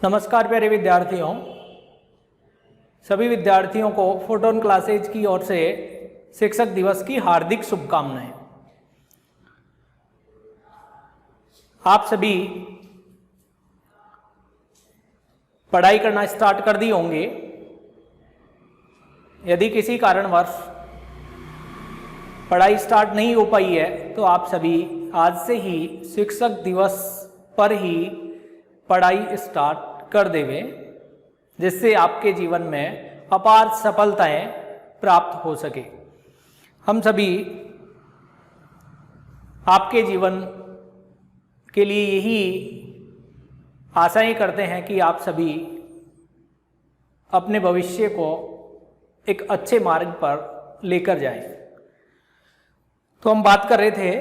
नमस्कार प्यारे विद्यार्थियों, सभी विद्यार्थियों को फोटोन क्लासेज की ओर से शिक्षक दिवस की हार्दिक शुभकामनाएं। आप सभी पढ़ाई करना स्टार्ट कर दिए होंगे। यदि किसी कारणवश पढ़ाई स्टार्ट नहीं हो पाई है तो आप सभी आज से ही शिक्षक दिवस पर ही पढ़ाई स्टार्ट कर देवे, जिससे आपके जीवन में अपार सफलताएं प्राप्त हो सके। हम सभी आपके जीवन के लिए यही आशाएं करते हैं कि आप सभी अपने भविष्य को एक अच्छे मार्ग पर लेकर जाएं। तो हम बात कर रहे थे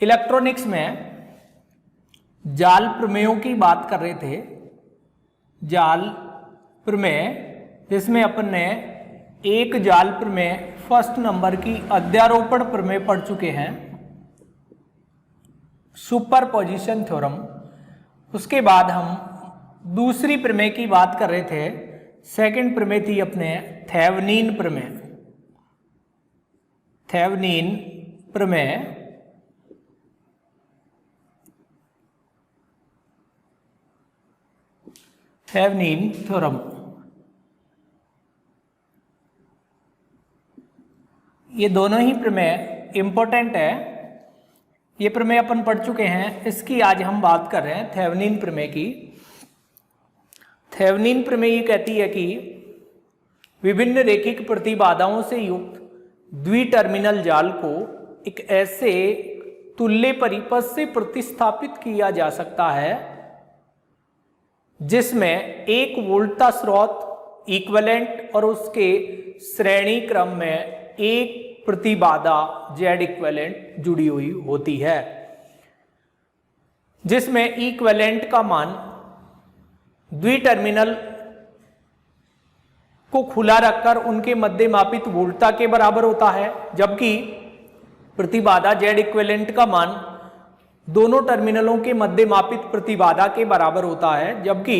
इलेक्ट्रॉनिक्स में जाल प्रमेयों की बात कर रहे थे। जाल प्रमेय, जिसमें अपन ने एक जाल प्रमेय फर्स्ट नंबर की अध्यारोपण प्रमेय पढ़ चुके हैं, सुपरपोजिशन थ्योरम। उसके बाद हम दूसरी प्रमेय की बात कर रहे थे। सेकंड प्रमेय थी अपने थेवेनिन प्रमेय। थेवेनिन प्रमेय थेवेनिन थ्योरम, ये दोनों ही प्रमेय इंपॉर्टेंट है। ये प्रमेय अपन पढ़ चुके हैं। इसकी आज हम बात कर रहे हैं थेवेनिन प्रमेय की। थेवेनिन प्रमेय ये कहती है कि विभिन्न रैखिक प्रतिबाधाओं से युक्त द्विटर्मिनल जाल को एक ऐसे तुल्य परिपथ से प्रतिस्थापित किया जा सकता है जिसमें एक वोल्टा स्रोत इक्विवेलेंट और उसके श्रेणी क्रम में एक प्रतिबाधा जेड इक्विवेलेंट जुड़ी हुई होती है, जिसमें इक्विवेलेंट का मान द्विटर्मिनल को खुला रखकर उनके मध्य मापित वोल्टता के बराबर होता है, जबकि प्रतिबाधा जेड इक्विवेलेंट का मान दोनों टर्मिनलों के मध्य मापित प्रतिबाधा के बराबर होता है, जबकि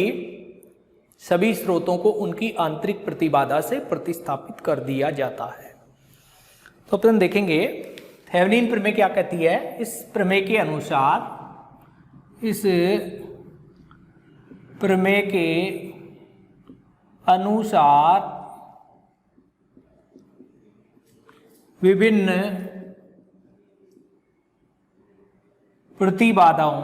सभी स्रोतों को उनकी आंतरिक प्रतिबाधा से प्रतिस्थापित कर दिया जाता है। तो अपन देखेंगे थेवेनिन प्रमेय क्या कहती है। इस प्रमेय के अनुसार विभिन्न प्रतिबाधाओं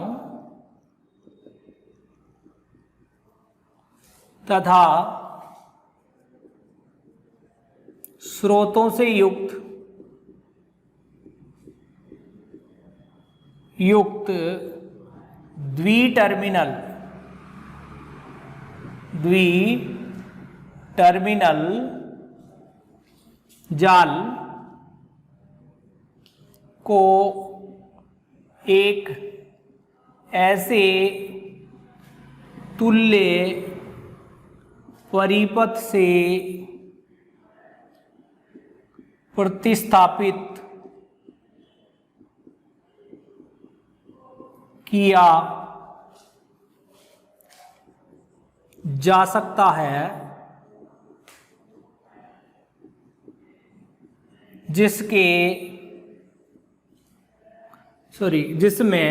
तथा स्रोतों से युक्त द्विटर्मिनल जाल को एक ऐसे तुल्य परिपथ से प्रतिस्थापित किया जा सकता है, जिसमें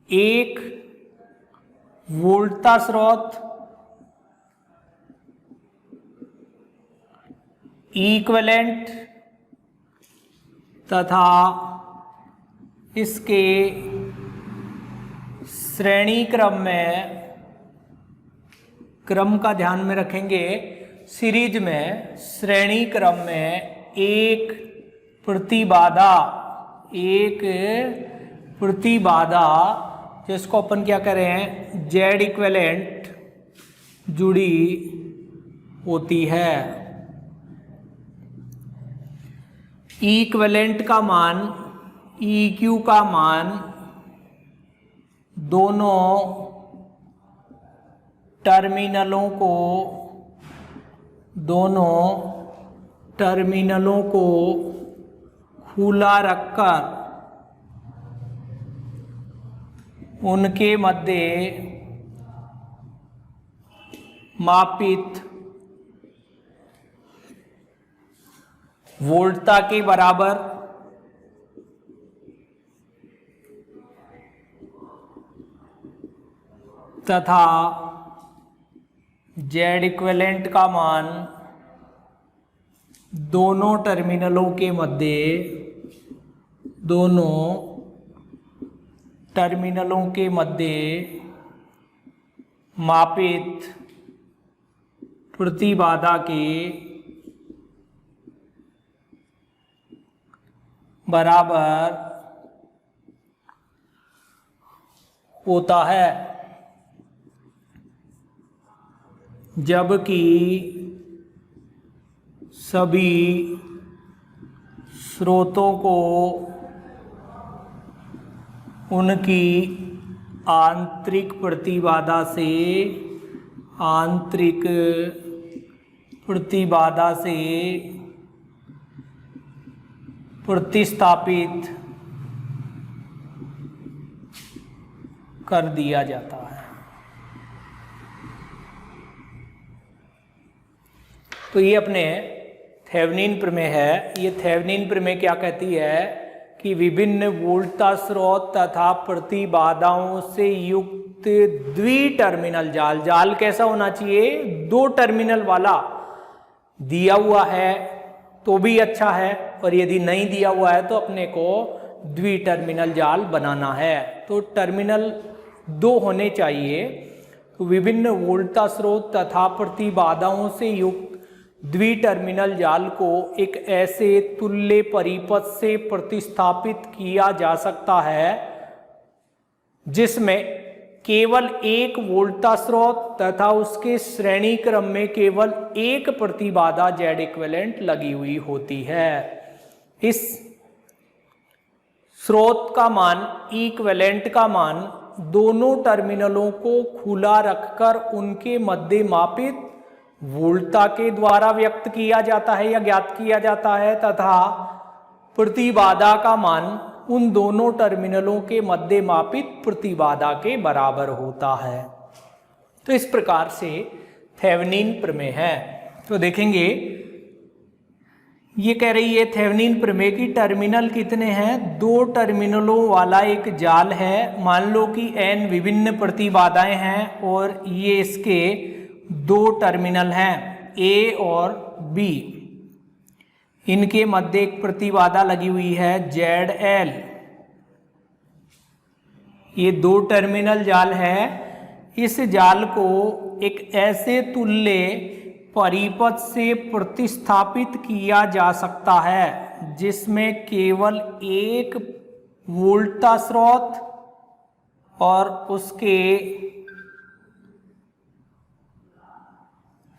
एक वोल्टा स्रोत इक्विवेलेंट तथा इसके श्रेणी क्रम में, क्रम का ध्यान में रखेंगे, सीरीज में श्रेणी क्रम में एक प्रतिबाधा जिसको अपन क्या कह रहे हैं जेड इक्विवेलेंट जुड़ी होती है। इक्विवेलेंट का मान, EQ का मान दोनों टर्मिनलों को खुला रखकर उनके मध्य मापित वोल्टता के बराबर तथा जेड इक्विवेलेंट का मान दोनों टर्मिनलों के मध्य मापित प्रतिबाधा के बराबर होता है, जबकि सभी स्रोतों को उनकी आंतरिक प्रतिबाधा से प्रतिस्थापित कर दिया जाता है। तो ये अपने थेवेनिन प्रमेय है। ये थेवेनिन प्रमेय क्या कहती है कि विभिन्न वोल्टता स्रोत तथा प्रतिबाधाओं से युक्त द्विटर्मिनल जाल कैसा होना चाहिए? दो टर्मिनल वाला। दिया हुआ है तो भी अच्छा है, और यदि नहीं दिया हुआ है तो अपने को द्विटर्मिनल जाल बनाना है। तो टर्मिनल दो होने चाहिए। तो विभिन्न वोल्टता स्रोत तथा प्रतिबाधाओं से युक्त द्विटर्मिनल जाल को एक ऐसे तुल्य परिपथ से प्रतिस्थापित किया जा सकता है जिसमें केवल एक वोल्टता स्रोत तथा उसके श्रेणी क्रम में केवल एक प्रतिबाधा जेड इक्विवेलेंट लगी हुई होती है। इस स्रोत का मान, इक्विवेलेंट का मान दोनों टर्मिनलों को खुला रखकर उनके मध्य मापित वोल्टता के द्वारा व्यक्त किया जाता है या ज्ञात किया जाता है, तथा प्रतिबाधा का मान उन दोनों टर्मिनलों के मध्य मापित प्रतिबाधा के बराबर होता है। तो इस प्रकार से थेवेनिन प्रमेय है। तो देखेंगे, ये कह रही है थेवेनिन प्रमेय की टर्मिनल कितने हैं? दो टर्मिनलों वाला एक जाल है। मान लो कि n विभिन्न प्रतिबाधाएं हैं और ये इसके दो टर्मिनल हैं A और B। इनके मध्य एक प्रतिबाधा लगी हुई है ZL। ये दो टर्मिनल जाल है। इस जाल को एक ऐसे तुल्य परिपथ से प्रतिस्थापित किया जा सकता है जिसमें केवल एक वोल्टता स्रोत और उसके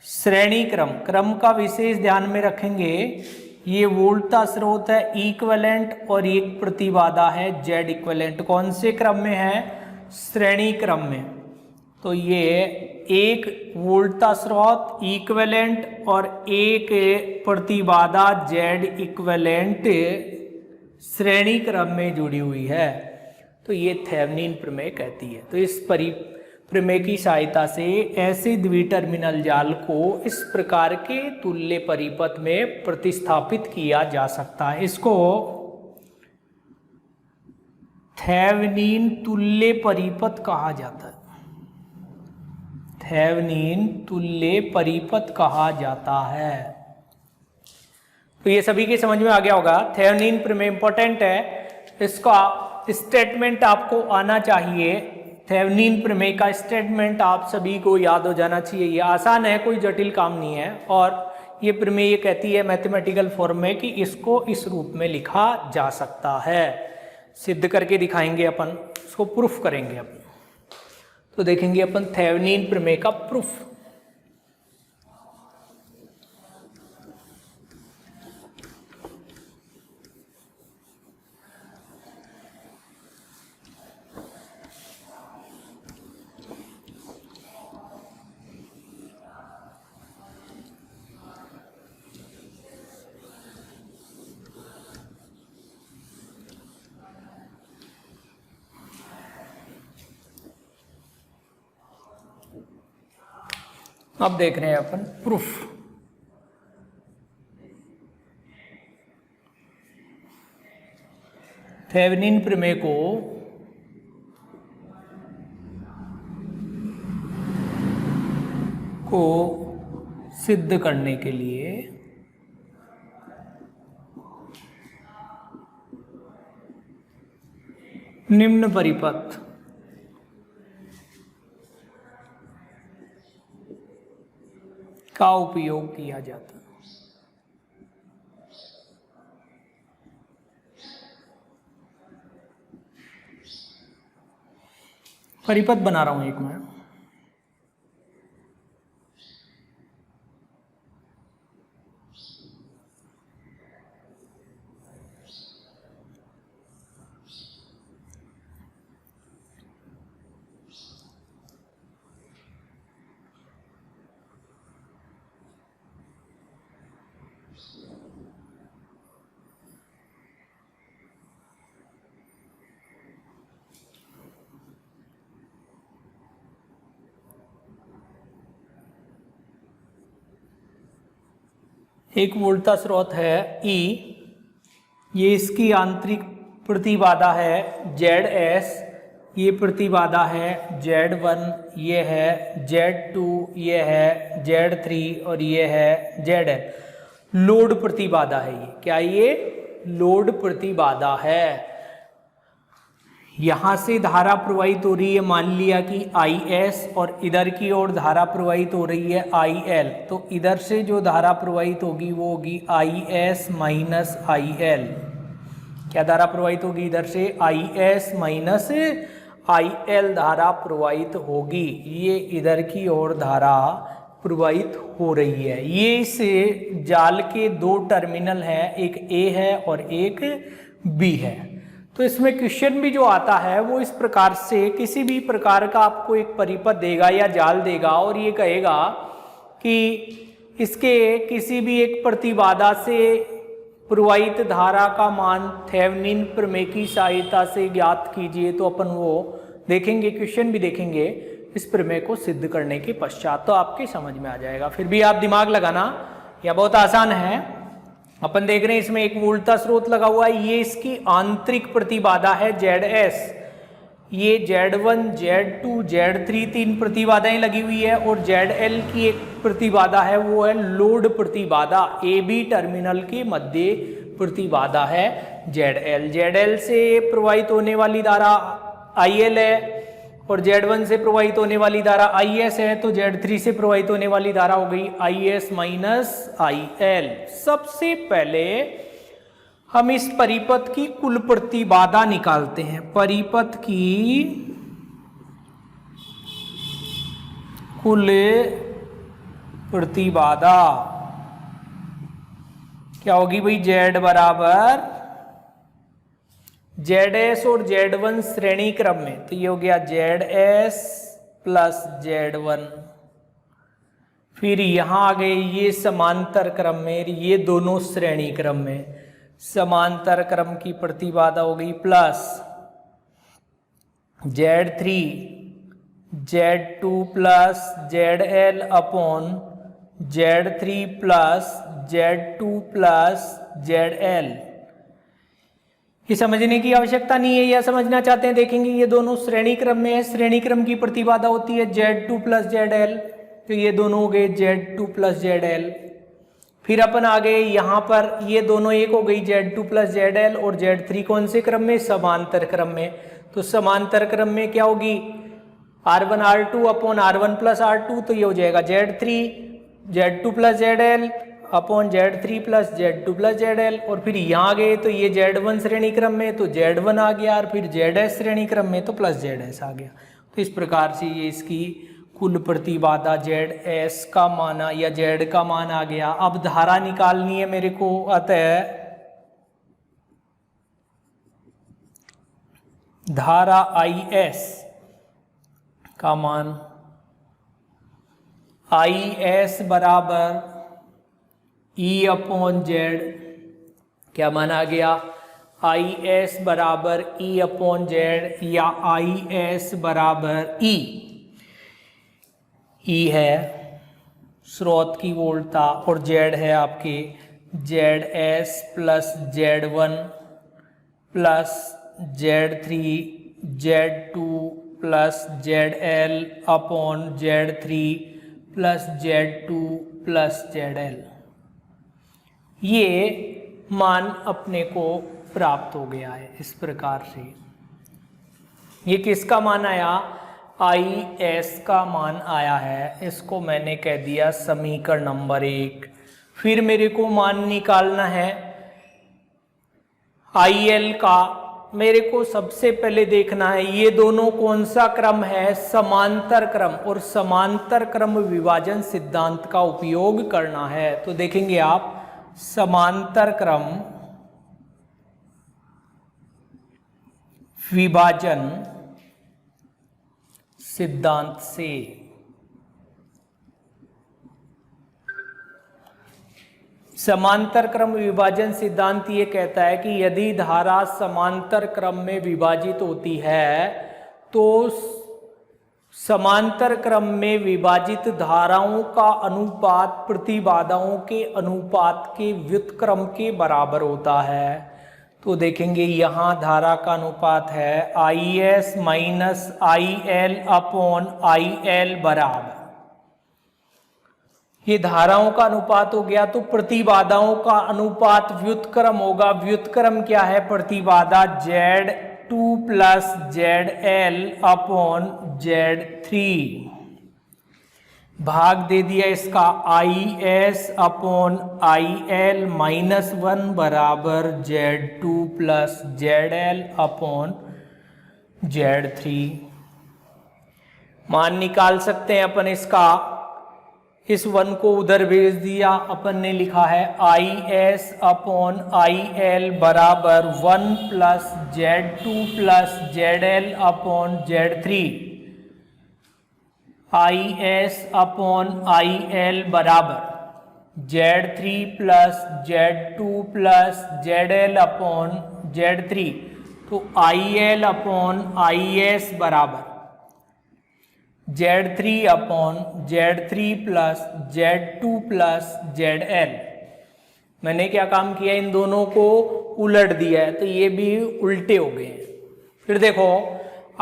श्रेणी क्रम का विशेष ध्यान में रखेंगे। ये वोल्टता स्रोत है इक्विवेलेंट और एक प्रतिबाधा है जेड इक्विवेलेंट। कौन से क्रम में है? श्रेणी क्रम में। तो ये एक वोल्टता स्रोत इक्विवेलेंट और एक प्रतिबाधा जेड इक्विवेलेंट श्रेणी क्रम में जुड़ी हुई है। तो ये थेवेनिन प्रमेय कहती है। तो इस प्रमेय की सहायता से ऐसे द्विटर्मिनल जाल को इस प्रकार के तुल्य परिपथ में प्रतिस्थापित किया जा सकता है। इसको थेवेनिन तुल्य परिपथ कहा जाता है। थेवेनिन तुल्य परिपथ कहा जाता है। तो ये सभी के समझ में आ गया होगा। थेवेनिन प्रमेय इंपॉर्टेंट है, इसका स्टेटमेंट आपको आना चाहिए। थेवेनिन प्रमेय का स्टेटमेंट आप सभी को याद हो जाना चाहिए। ये आसान है, कोई जटिल काम नहीं है। और ये प्रमेय ये कहती है मैथमेटिकल फॉर्म में कि इसको इस रूप में लिखा जा सकता है। सिद्ध करके दिखाएंगे अपन, इसको प्रूफ करेंगे अपन। तो देखेंगे अपन थेवेनिन प्रमेय का प्रूफ। अब देख रहे हैं अपन प्रूफ। थेवेनिन प्रमेय को सिद्ध करने के लिए निम्न परिपथ का उपयोग किया जाता है। परिपथ बना रहा हूं एक मैं। एक वोल्टा स्रोत है E, ये इसकी आंतरिक प्रतिबाधा है ZS, ये प्रतिबाधा है Z1, ये है Z2, ये है Z3 और ये है ZL। लोड प्रतिबाधा है ये, क्या ये लोड प्रतिबाधा है। यहां से धारा प्रवाहित हो रही है, मान लिया कि IS, और इधर की ओर धारा प्रवाहित हो रही है IL। तो इधर से जो धारा प्रवाहित होगी वो होगी IS माइनस IL। क्या धारा प्रवाहित होगी इधर से? IS माइनस IL धारा प्रवाहित होगी। ये इधर की ओर धारा प्रवाहित हो रही है। ये इस जाल के दो टर्मिनल हैं, एक A है और एक B है। तो इसमें क्वेश्चन भी जो आता है वो इस प्रकार से, किसी भी प्रकार का आपको एक परिपथ देगा या जाल देगा और ये कहेगा कि इसके किसी भी एक प्रतिबाधा से प्रवाहित धारा का मान थेवेनिन प्रमेय की सहायता से ज्ञात कीजिए। तो अपन वो देखेंगे, क्वेश्चन भी देखेंगे इस प्रमेय को सिद्ध करने के पश्चात, तो आपके समझ में आ जाएगा। फिर भी आप दिमाग लगाना, यह बहुत आसान है। अपन देख रहे हैं इसमें एक वोल्टा स्रोत लगा हुआ है, ये इसकी आंतरिक प्रतिबाधा है ZS। ये Z1, Z2, Z3 तीन प्रतिबाधाएं लगी हुई है और ZL की एक प्रतिबाधा है, वो है लोड प्रतिबाधा। AB टर्मिनल के मध्य प्रतिबाधा है ZL। ZL से प्रवाहित होने वाली धारा IL है और Z1 से प्रवाहित होने वाली धारा IS है, तो Z3 से प्रवाहित होने वाली धारा हो गई IS माइनस IL। सबसे पहले हम इस परिपथ की कुल प्रतिबाधा निकालते हैं। परिपथ की कुल प्रतिबाधा क्या होगी भाई? Z बराबर ZS और Z1 श्रेणी क्रम में, तो ये हो गया ZS प्लस Z1। फिर यहां आ गए ये समांतर क्रम में, ये दोनों श्रेणी क्रम में, समांतर क्रम की प्रतिबाधा हो गई plus Z3 Z2 plus ZL upon Z3 plus Z2 plus ZL। ये समझने की आवश्यकता नहीं है, या समझना चाहते हैं देखेंगे। ये दोनों श्रेणी क्रम में है, श्रेणी क्रम की प्रतिबाधा होती है Z2 प्लस ZL, तो ये दोनों हो गए Z2 प्लस ZL। फिर अपन आ गए यहाँ पर, ये दोनों एक हो गई Z2 प्लस ZL और Z3 कौन से क्रम में? समांतर क्रम में। तो समांतर क्रम में क्या होगी? R1 R2 upon R1 plus R2, तो ये हो जाएगा Z3 Z2 plus ZL upon Z3 plus Z2 plus ZL। और फिर यहाँ गए तो ये Z1 श्रेणी क्रम में, तो Z1 आ गया, और फिर ZS श्रेणी क्रम में तो प्लस ZS आ गया। तो इस प्रकार से ये इसकी कुल प्रतिबाधा ZS का माना या Z का मान आ गया। अब धारा निकालनी है मेरे को, अतः धारा IS का मान, IS बराबर E अपॉन Z, क्या माना गया? IS बराबर E अपॉन Z या IS बराबर E। E है स्रोत की वोल्टता, और जेड है आपके Z S plus Z one plus Z three Z two plus Z L upon Z three plus Z two plus Z L. ये मान अपने को प्राप्त हो गया है इस प्रकार से। ये किसका मान आया? आई एस का मान आया है। इसको मैंने कह दिया समीकरण नंबर 1। फिर मेरे को मान निकालना है आई एल का। मेरे को सबसे पहले देखना है ये दोनों कौन सा क्रम है? समांतर क्रम, और समांतर क्रम विभाजन सिद्धांत का उपयोग करना है। तो देखेंगे आप समांतर क्रम विभाजन सिद्धांत से समांतर क्रम विभाजन सिद्धांत ये कहता है कि यदि धारा समांतर क्रम में विभाजित होती है तो समांतर क्रम में विभाजित धाराओं का अनुपात प्रतिबाधाओं के अनुपात के व्युत्क्रम के बराबर होता है। तो देखेंगे यहाँ धारा का अनुपात है I S minus I L upon I L बराबर, ये धाराओं का अनुपात हो गया। तो प्रतिबाधाओं का अनुपात व्युत्क्रम होगा। व्युत्क्रम क्या है? प्रतिबाधा Z2 plus ZL upon Z3 भाग दे दिया इसका IS अपॉन IL माइनस 1 बराबर Z2 plus ZL upon Z3। मान निकाल सकते हैं अपन इसका। इस 1 को उधर भेज दिया, अपन ने लिखा है IS अपॉन IL बराबर 1 plus Z2 plus ZL upon Z3। IS upon IL बराबर Z3 plus Z2 plus ZL upon Z3। तो IL अपॉन IS बराबर Z3 upon Z3 plus Z2 plus ZL। मैंने क्या काम किया? इन दोनों को उलट दिया है, तो ये भी उल्टे हो गए। फिर देखो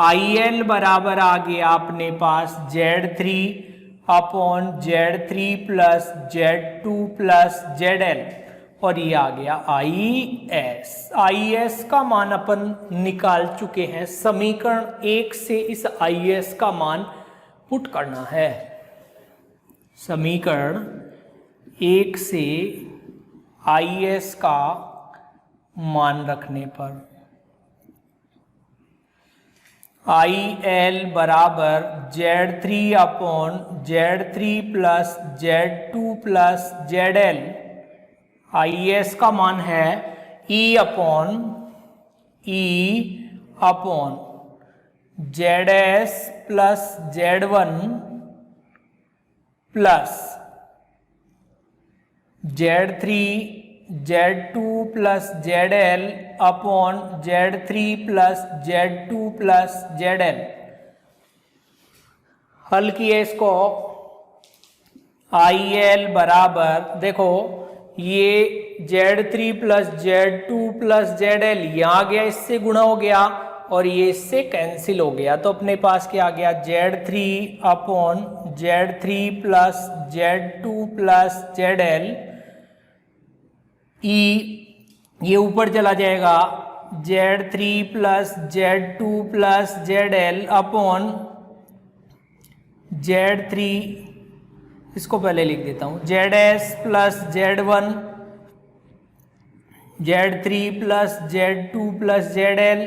IL बराबर आ गया अपने पास Z3 upon Z3 plus Z2 plus ZL, और ये आ गया IS। IS का मान अपन निकाल चुके हैं। समीकरण 1 से इस IS का मान पुट करना है। समीकरण 1 से IS का मान रखने पर IL बराबर Z3 upon Z3 plus Z2 plus ZL। IS का मान है E upon ZS plus Z1 plus Z3 Z2 plus ZL upon Z3 plus Z2 plus ZL। हल किए इसको। IL बराबर देखो ये Z3 plus Z2 plus ZL यहाँ गया, इससे गुणा हो गया, और ये इससे कैंसिल हो गया। तो अपने पास क्या आ गया? Z3 upon Z3 plus Z2 plus ZL। ये ऊपर चला जाएगा Z3 plus Z2 plus ZL upon Z3, इसको पहले लिख देता हूँ, ZS plus Z1 Z3 plus Z2 plus ZL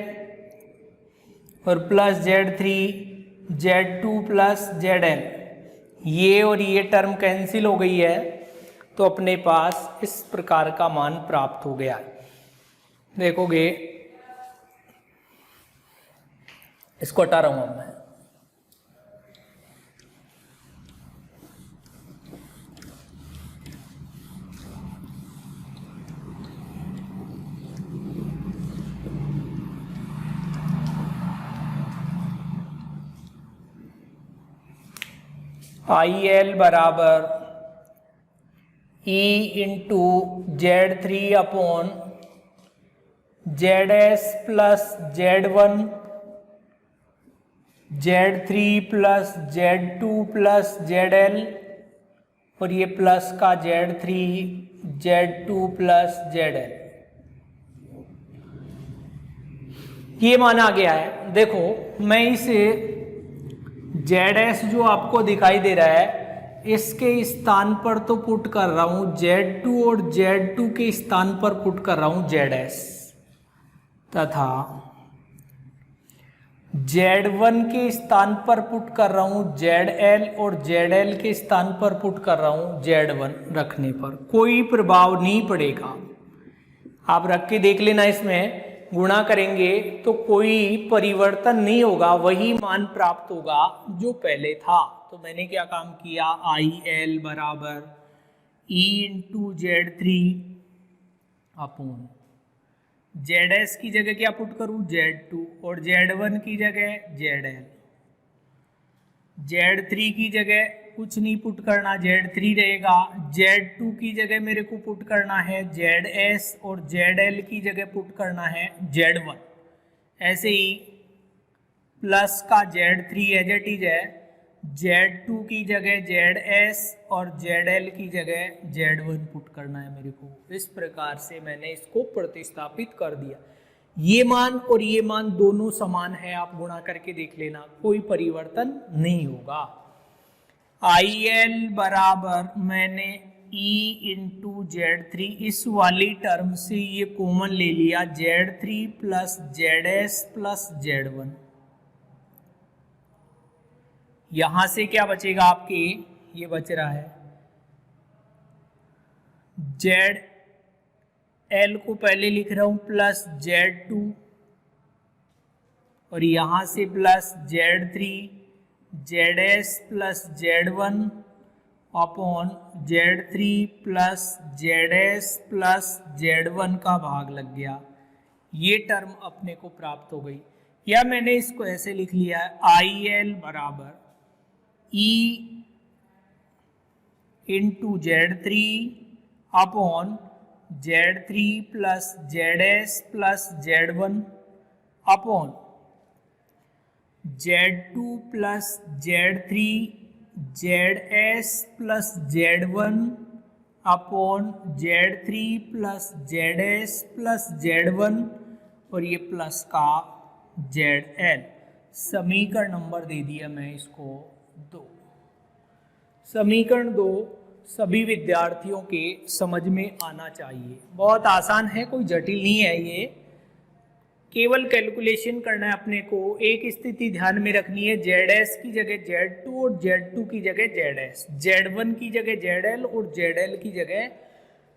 और plus Z3 Z2 plus ZL। ये और ये टर्म कैंसिल हो गई है, तो अपने पास इस प्रकार का मान प्राप्त हो गया। देखोगे इसको हटा रहा हूं मैं। IL बराबर E into Z3 upon ZS plus Z1, Z3 plus Z2 plus ZL, और ये प्लस का Z3 Z2 प्लस ZL। ये माना गया है। देखो मैं इसे ZS जो आपको दिखाई दे रहा है इसके स्थान पर तो पुट कर रहा हूं Z2 और Z2 के स्थान पर पुट कर रहा हूं ZS, तथा Z1 के स्थान पर पुट कर रहा हूं ZL, और ZL के स्थान पर पुट कर रहा हूं Z1। रखने पर कोई प्रभाव नहीं पड़ेगा। आप रख के देख लेना, इसमें गुणा करेंगे तो कोई परिवर्तन नहीं होगा, वही मान प्राप्त होगा जो पहले था। तो मैंने क्या काम किया, IL बराबर E into Z3 upon ZS की जगह क्या पुट करूं Z2, और Z1 की जगह ZL, Z3 की जगह कुछ नहीं पुट करना, Z3 रहेगा, Z2 की जगह मेरे को पुट करना है ZS, और ZL की जगह पुट करना है Z1। ऐसे ही प्लस का Z3 एज इट इज है, Z2 की जगह ZS और ZL की जगह Z1 पुट करना है मेरे को। इस प्रकार से मैंने इसको प्रतिस्थापित कर दिया। ये मान और ये मान दोनों समान है, आप गुणा करके देख लेना, कोई परिवर्तन नहीं होगा। IL बराबर मैंने E इंटू Z3 इस वाली टर्म से ये कॉमन ले लिया, Z3 plus ZS plus Z1। यहां से क्या बचेगा आपके, ये बच रहा है ZL को पहले लिख रहा हूं प्लस Z2, और यहां से plus Z3 ZS plus Z1 upon Z3 plus ZS plus Z1 का भाग लग गया। ये टर्म अपने को प्राप्त हो गई। या मैंने इसको ऐसे लिख लिया है, IL बराबर E into Z3 upon Z3 plus ZS plus Z1 upon Z2 plus Z3 ZS plus Z1 upon Z3 plus ZS plus Z1, और ये प्लस का ZL। समीकरण नंबर दे दिया मैं इसको 2। समीकरण 2 सभी विद्यार्थियों के समझ में आना चाहिए। बहुत आसान है, कोई जटिल नहीं है ये, केवल कैलकुलेशन करना है अपने को। एक स्थिति ध्यान में रखनी है, ZS की जगह Z2 और Z2 की जगह ZS, Z1 की जगह ZL और ZL की जगह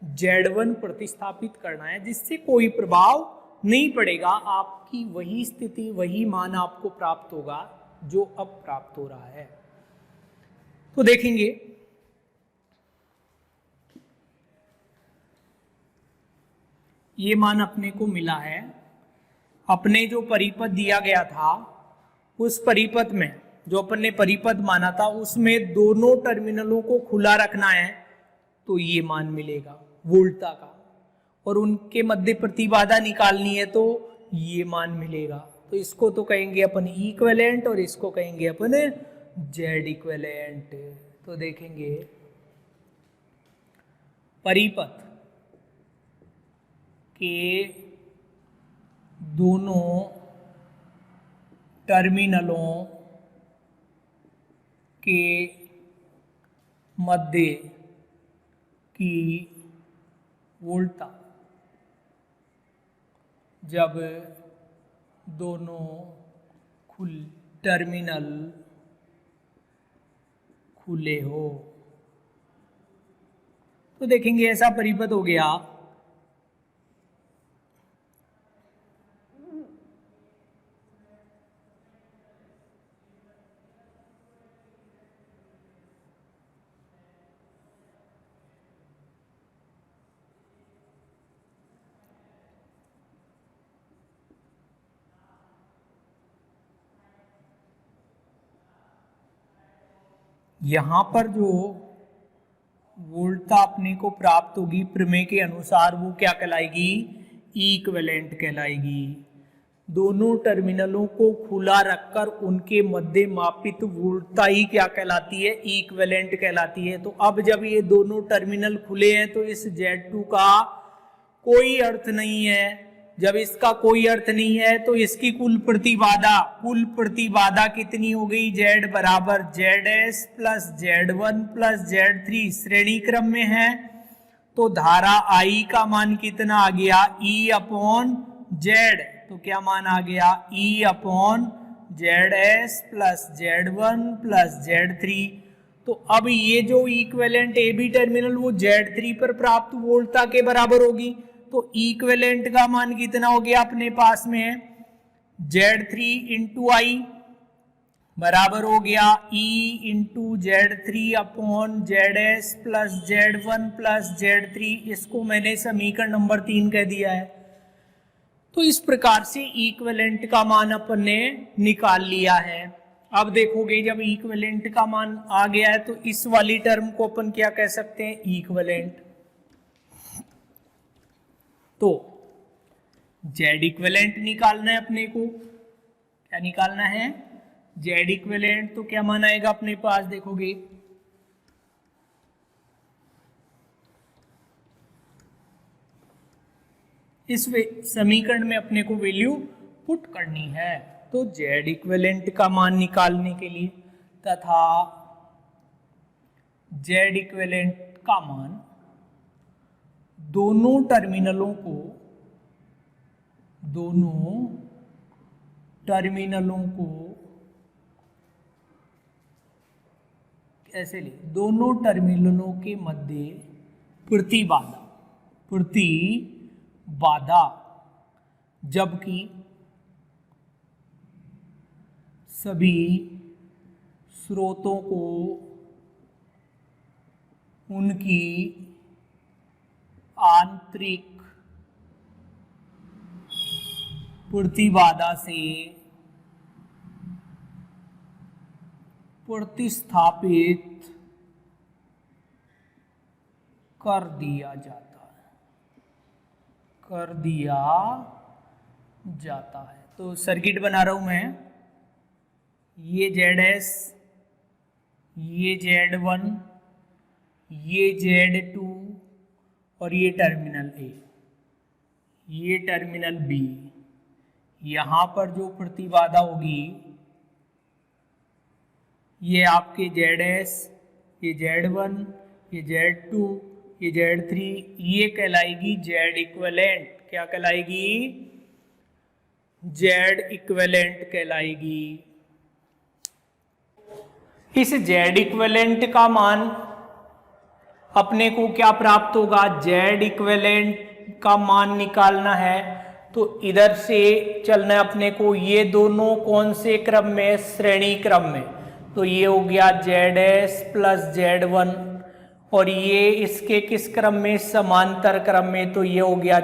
Z1 प्रतिस्थापित करना है, जिससे कोई प्रभाव नहीं पड़ेगा। आपकी वही स्थिति वही मान आपको प्राप्त होगा जो अब प्राप्त हो रहा है। तो देखेंगे ये मान अपने को मिला है। अपने जो परिपथ दिया गया था उस परिपथ में जो अपन ने परिपथ माना था उसमें दोनों टर्मिनलों को खुला रखना है, तो ये मान मिलेगा वोल्टा का, और उनके मध्य प्रतिबाधा निकालनी है तो ये मान मिलेगा। तो इसको तो कहेंगे अपन इक्विवेलेंट और इसको कहेंगे अपन जेड इक्विवेलेंट। तो देखेंगे परिपथ के दोनों टर्मिनलों के मध्य की वोल्टा जब दोनों टर्मिनल खुले हो, तो देखेंगे ऐसा परिपथ हो गया। यहां पर जो वोल्टता अपने को प्राप्त होगी प्रमेय के अनुसार, वो क्या कहलाएगी, इक्विवेलेंट कहलाएगी। दोनों टर्मिनलों को खुला रखकर उनके मध्य मापित वोल्टता ही क्या कहलाती है, इक्विवेलेंट कहलाती है। तो अब जब ये दोनों टर्मिनल खुले हैं तो इस Z2 का कोई अर्थ नहीं है। जब इसका कोई अर्थ नहीं है तो इसकी कुल प्रतिबाधा कितनी हो गई, Z बराबर ZS plus Z1 plus Z3 श्रेणी क्रम में है। तो धारा I का मान कितना आ गया, E अपॉन Z। तो क्या मान आ गया, E upon ZS plus Z1 plus Z3। तो अब ये जो इक्विवेलेंट ए बी टर्मिनल वो Z3 पर प्राप्त वोल्टता के बराबर होगी। तो इक्विवेलेंट का मान कितना हो गया अपने पास में, Z3 इंटू आई बराबर हो गया E into Z3 upon ZS plus Z1 plus Z3। इसको मैंने समीकरण नंबर 3 कह दिया है। तो इस प्रकार से इक्विवेलेंट का मान अपन ने निकाल लिया है। अब देखोगे जब इक्विवेलेंट का मान आ गया है तो इस वाली टर्म को अपन क्या कह सकते हैं, इक्विवेलेंट। तो Z इक्विवेलेंट निकालना है अपने को, क्या निकालना है, Z इक्विवेलेंट। तो क्या मान आएगा अपने पास, देखोगे इस समीकरण में अपने को वैल्यू पुट करनी है। तो Z इक्विवेलेंट का मान निकालने के लिए तथा Z इक्विवेलेंट का मान दोनों टर्मिनलों को कैसे ले, दोनों टर्मिनलों के मध्य प्रतिबाधा जबकि सभी स्रोतों को उनकी आंतरिक प्रतिबाधा से प्रतिस्थापित कर दिया जाता है। तो सर्किट बना रहा हूं मैं, ये ZS, ये Z1, ये Z2 और ये टर्मिनल A, ये टर्मिनल B। यहाँ पर जो प्रतिबाधा होगी ये आपके ZS, ये Z1, ये Z2, ये Z3, ये कहलाएगी Z इक्विवेलेंट। क्या कहलाएगी, Z इक्विवेलेंट कहलाएगी। इस Z इक्विवेलेंट का मान अपने को क्या प्राप्त होगा, Z इक्विवेलेंट का मान निकालना है। तो इधर से चलना है अपने को, ये दोनों कौन से क्रम में, श्रेणी क्रम में। तो ये हो गया ZS प्लस Z1 और ये इसके किस क्रम में, समांतर क्रम में। तो ये हो गया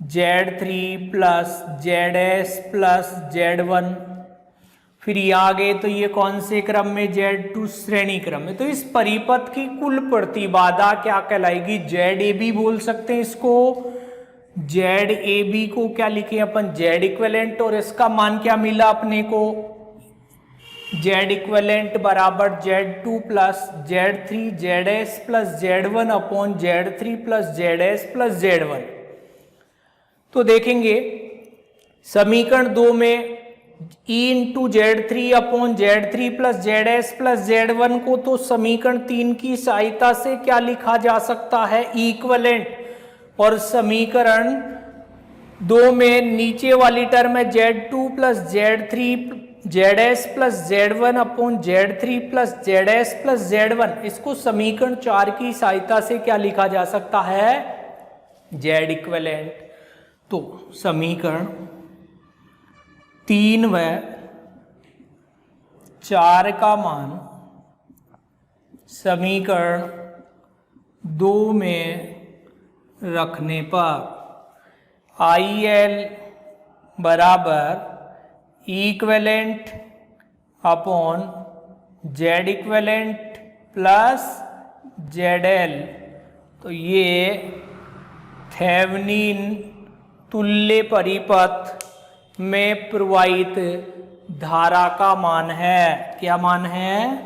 Z3 plus ZS plus Z1। फिर यहाँ आ गए तो ये कौन से क्रम में, Z2 श्रेणी क्रम में। तो इस परिपथ की कुल प्रतिबाधा क्या कहलाएगी, ZAB बोल सकते हैं इसको। ZAB को क्या लिखे अपन, Z इक्विवेलेंट, और इसका मान क्या मिला अपने को, Z इक्विवेलेंट बराबर Z2 plus Z3 ZS plus Z1 upon Z3 plus ZS plus Z1। तो देखेंगे समीकरण 2 में E into Z3 upon Z3 plus ZS plus Z1 को तो समीकरण 3 की सहायता से क्या लिखा जा सकता है, इक्विवेलेंट। और समीकरण 2 में नीचे वाली टर्म है Z2 plus Z3 ZS plus Z1 upon Z3 plus ZS plus Z1, इसको समीकरण 4 की सहायता से क्या लिखा जा सकता है, Z इक्विवेलेंट। तो समीकरण 3 व 4 का मान समीकरण 2 में रखने पर IL बराबर equivalent upon Z equivalent plus ZL। तो ये थेवेनिन तुल्य परिपथ में प्रवाहित धारा का मान है। क्या मान है?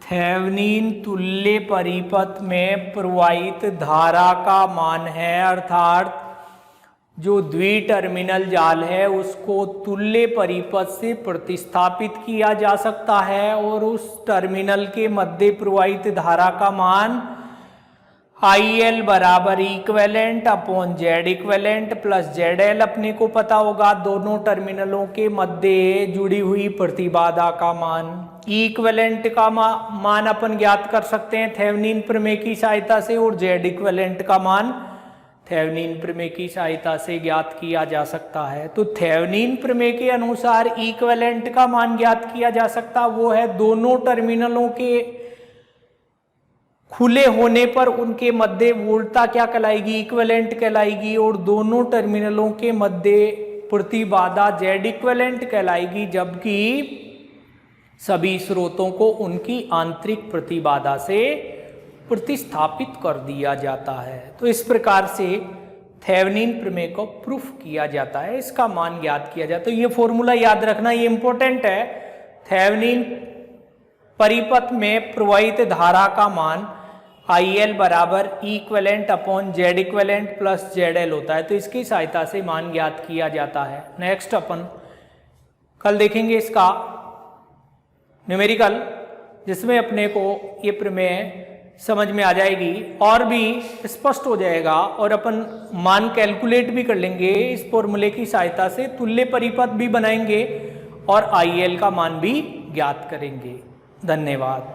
थेवेनिन तुल्य परिपथ में प्रवाहित धारा का मान है, अर्थात जो द्विटर्मिनल जाल है उसको तुल्य परिपथ से प्रतिस्थापित किया जा सकता है और उस टर्मिनल के मध्य प्रवाहित धारा का मान IL बराबर equivalent upon Z equivalent plus ZL अपने को पता होगा, दोनों टर्मिनलों के मध्य जुड़ी हुई प्रतिबाधा का मान। इक्विवेलेंट का मान अपन ज्ञात कर सकते हैं थेवेनिन प्रमेय की सहायता से, और Z इक्विवेलेंट का मान थेवेनिन प्रमेय की सहायता से ज्ञात किया जा सकता है। तो थेवेनिन प्रमेय के अनुसार इक्विवेलेंट का मान ज्ञात किया जा सकता, वो है दोनों टर्मिनलों के खुले होने पर उनके मध्य वोल्टता क्या कहलाएगी? इक्विवेलेंट कहलाएगी, और दोनों टर्मिनलों के मध्य प्रतिबाधा Z इक्विवेलेंट कहलाएगी, जबकि सभी स्रोतों को उनकी आंतरिक प्रतिबाधा से प्रतिस्थापित कर दिया जाता है। तो इस प्रकार से थेवेनिन प्रमेय को प्रूफ किया जाता है, इसका मान ज्ञात किया जाता है। तो ये फॉर्मूला याद रखना, ये इंपॉर्टेंट है। थेवेनिन परिपथ में प्रवाहित धारा का मान IL बराबर equivalent upon Z equivalent plus ZL होता है, तो इसकी सहायता से मान ज्ञात किया जाता है। नेक्स्ट अपन कल देखेंगे इसका न्यूमेरिकल, जिसमें अपने को ये प्रमेय समझ में आ जाएगी और भी स्पष्ट हो जाएगा, और अपन मान कैलकुलेट भी कर लेंगे इस फॉर्मूले की सहायता से, तुल्य परिपथ भी बनाएंगे और IL का मान भी ज्ञात करेंगे। धन्यवाद।